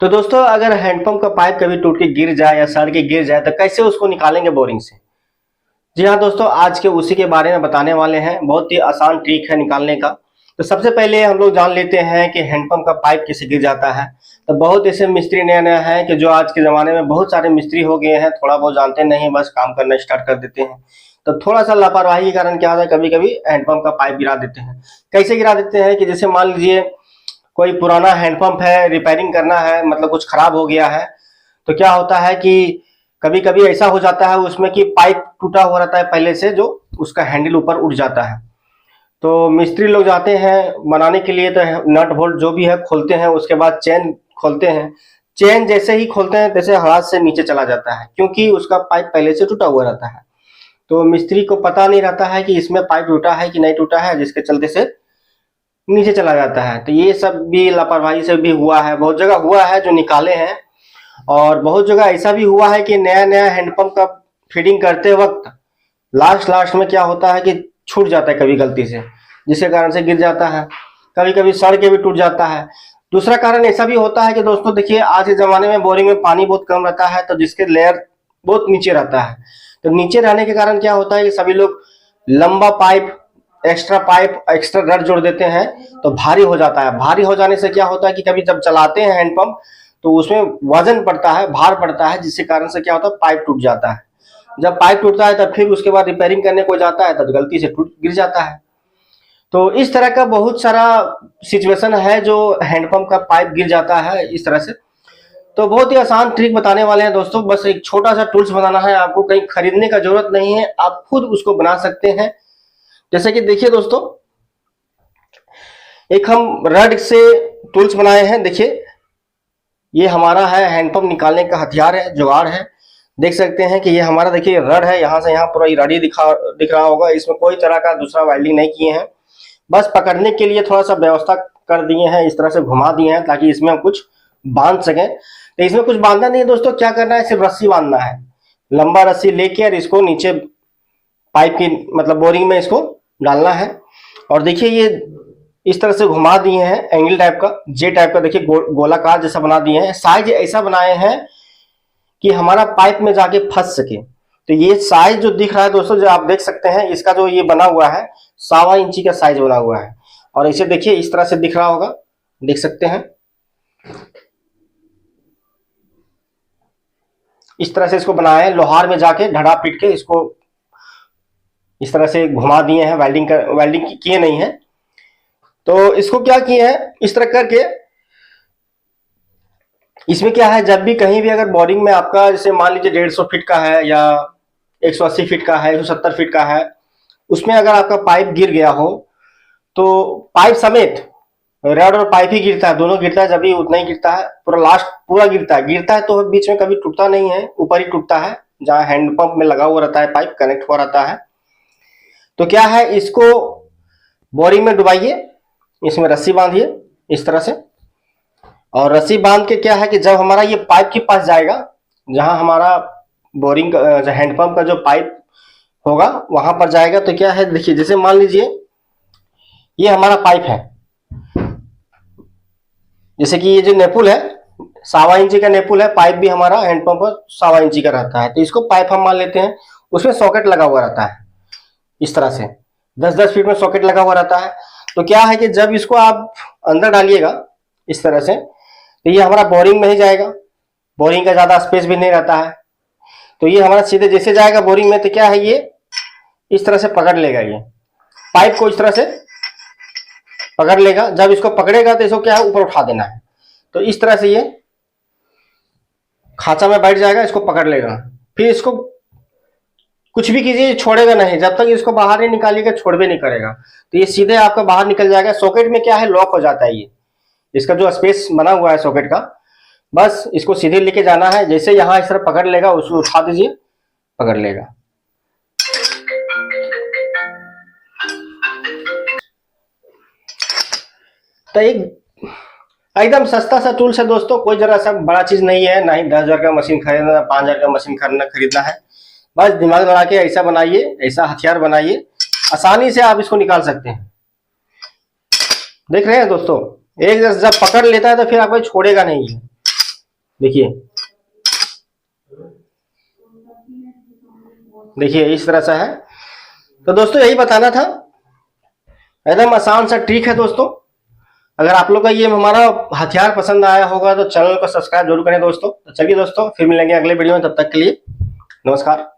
तो दोस्तों अगर हैंडपंप का पाइप कभी टूट के गिर जाए या सड़ के गिर जाए तो कैसे उसको निकालेंगे बोरिंग से। जी हाँ दोस्तों, आज के उसी के बारे में बताने वाले हैं। बहुत ही आसान ट्रिक है निकालने का। तो सबसे पहले हम लोग जान लेते हैं कि हैंडपंप का पाइप कैसे गिर जाता है। तो बहुत ऐसे मिस्त्री नया नया है कि जो आज के ज़माने में बहुत सारे मिस्त्री हो गए हैं, थोड़ा बहुत जानते नहीं, बस काम करना स्टार्ट कर देते हैं। तो थोड़ा सा लापरवाही के कारण क्या होता है, कभी कभी हैंडपंप का पाइप गिरा देते हैं। कैसे गिरा देते हैं कि जैसे मान लीजिए कोई पुराना हैंडपंप है, रिपेयरिंग करना है, मतलब कुछ खराब हो गया है। तो क्या होता है कि कभी कभी ऐसा हो जाता है उसमें कि पाइप टूटा हुआ रहता है पहले से, जो उसका हैंडल ऊपर उठ जाता है। तो मिस्त्री लोग जाते हैं बनाने के लिए, तो नट बोल्ट जो भी है खोलते हैं, उसके बाद चेन खोलते हैं। चेन जैसे ही खोलते हैं तैसे हाथ से नीचे चला जाता है, क्योंकि उसका पाइप पहले से टूटा हुआ रहता है। तो मिस्त्री को पता नहीं रहता है कि इसमें पाइप टूटा है कि नहीं टूटा है, जिसके चलते से नीचे चला जाता है। तो ये सब भी लापरवाही से भी हुआ है, बहुत जगह हुआ है जो निकाले हैं। और बहुत जगह ऐसा भी हुआ है कि नया नया हैंडपंप का फिटिंग करते वक्त लास्ट लास्ट में क्या होता है कि छूट जाता है कभी गलती से, जिसके कारण से गिर जाता है। कभी कभी सड़ के भी टूट जाता है। दूसरा कारण ऐसा भी होता है कि दोस्तों देखिए, आज के ज़माने में बोरिंग में पानी बहुत कम रहता है, तो जिसके लेयर बहुत नीचे रहता है। तो नीचे रहने के कारण क्या होता है कि सभी लोग लंबा पाइप, एक्स्ट्रा रड जोड़ देते हैं, तो भारी हो जाता है। भारी हो जाने से क्या होता है कि कभी जब चलाते हैं हैंडपंप तो उसमें वजन पड़ता है, भार पड़ता है, जिसके कारण से क्या होता है पाइप टूट जाता है। जब पाइप टूटता है तब फिर उसके बाद रिपेयरिंग करने को जाता है, तब गलती से टूट गिर जाता है। तो इस तरह का बहुत सारा सिचुएशन है जो हैंडपंप का पाइप गिर जाता है इस तरह से। तो बहुत ही आसान ट्रिक बताने वाले हैं दोस्तों। बस एक छोटा सा टूल्स बनाना है आपको, कहीं खरीदने का जरूरत नहीं है, आप खुद उसको बना सकते हैं। जैसे कि देखिए दोस्तों, एक हम रड से टूल्स बनाए हैं। देखिए, ये हमारा है हैंडपंप निकालने का हथियार है, जुगाड़ है। देख सकते हैं कि ये हमारा, देखिए, रड है, यहाँ से यहाँ पूरा रड ही दिख रहा होगा। इसमें कोई तरह का दूसरा वेल्डिंग नहीं किए हैं, बस पकड़ने के लिए थोड़ा सा व्यवस्था कर दिए हैं, इस तरह से घुमा दिए हैं ताकि इसमें हम कुछ बांध सकें। तो इसमें कुछ बांधना नहीं है दोस्तों, क्या करना है, सिर्फ रस्सी बांधना है। लंबा रस्सी लेके और इसको नीचे पाइप की, मतलब बोरिंग में इसको डालना है। और देखिए ये इस तरह से घुमा दिए हैं, एंगल टाइप का, जे टाइप का, देखिए गोलाकार जैसा बना दिए हैं। साइज ऐसा बनाए हैं कि हमारा पाइप में जाके फंस सके। तो ये साइज जो दिख रहा है दोस्तों, जो आप देख सकते हैं, इसका जो ये बना हुआ है 1.25 इंची का साइज बना हुआ है। और इसे देखिए इस तरह से दिख रहा होगा, देख सकते हैं। इस तरह से इसको बनाया है, लोहार में जाके ढड़ा पीट के इसको इस तरह से घुमा दिए हैं। वेल्डिंग किए नहीं है। तो इसको क्या किए हैं, इस तरह करके इसमें क्या है, जब भी कहीं भी अगर बोरिंग में आपका, जैसे मान लीजिए 150 फीट का है या 180 फीट का है, 170 फीट का है, उसमें अगर आपका पाइप गिर गया हो तो पाइप समेत रड और पाइप ही गिरता है, दोनों गिरता है। जब भी उतना ही गिरता है, पूरा लास्ट पूरा गिरता है तो बीच में कभी टूटता नहीं है, ऊपर ही टूटता है जहाँ हैंडपंप में लगा हुआ रहता है, पाइप कनेक्ट हुआ रहता है। तो क्या है, इसको बोरिंग में डुबाइए, इसमें रस्सी बांधिए इस तरह से। और रस्सी बांध के क्या है कि जब हमारा ये पाइप के पास जाएगा, जहां हमारा बोरिंग का हैंडपंप का जो पाइप होगा वहां पर जाएगा, तो क्या है, देखिए, जैसे मान लीजिए ये हमारा पाइप है। जैसे कि ये जो नेपुल है 1.25 इंची का नेपुल है, पाइप भी हमारा हैंडपंप 1.25 इंची का रहता है। तो इसको पाइप हम मान लेते हैं, उसमें सॉकेट लगा हुआ रहता है इस तरह से, 10-10 फीट में सॉकेट लगा हुआ रहता है। तो क्या है कि जब इसको आप अंदर डालिएगा इस तरह से, तो ये हमारा बोरिंग में ही जाएगा। बोरिंग का ज्यादा स्पेस भी नहीं रहता है, तो ये हमारा सीधे जैसे जाएगा बोरिंग में, तो क्या है, ये इस तरह से पकड़ लेगा, ये पाइप को इस तरह से पकड़ लेगा। जब इसको पकड़ेगा तो इसको क्या है, ऊपर उठा देना है। तो इस तरह से ये खांचा में बैठ जाएगा, इसको पकड़ लेगा। फिर इसको कुछ भी कीजिए, छोड़ेगा नहीं, जब तक इसको बाहर नहीं निकालिएगा छोड़ भी नहीं करेगा। तो ये सीधे आपका बाहर निकल जाएगा। सॉकेट में क्या है, लॉक हो जाता है ये, इसका जो स्पेस बना हुआ है सॉकेट का, बस इसको सीधे लेके जाना है। जैसे यहाँ इस तरह पकड़ लेगा, उसको उठा दीजिए, पकड़ लेगा। तो एकदम सस्ता सा टूल्स है दोस्तों, कोई जरा सा बड़ा चीज नहीं है, ना ही 10,000 का मशीन खरीदना, 5,000 का मशीन खरीदना है। बस दिमाग लगा के ऐसा बनाइए, ऐसा हथियार बनाइए, आसानी से आप इसको निकाल सकते हैं। देख रहे हैं दोस्तों, एक जब पकड़ लेता है तो फिर आपको छोड़ेगा नहीं है। देखिए इस तरह से है। तो दोस्तों यही बताना था, एकदम आसान सा ट्रिक है दोस्तों। अगर आप लोग का ये हमारा हथियार पसंद आया होगा तो चैनल को सब्सक्राइब जरूर करें दोस्तों। तो चलिए दोस्तों, फिर मिलेंगे अगले वीडियो में, तब तक के लिए नमस्कार।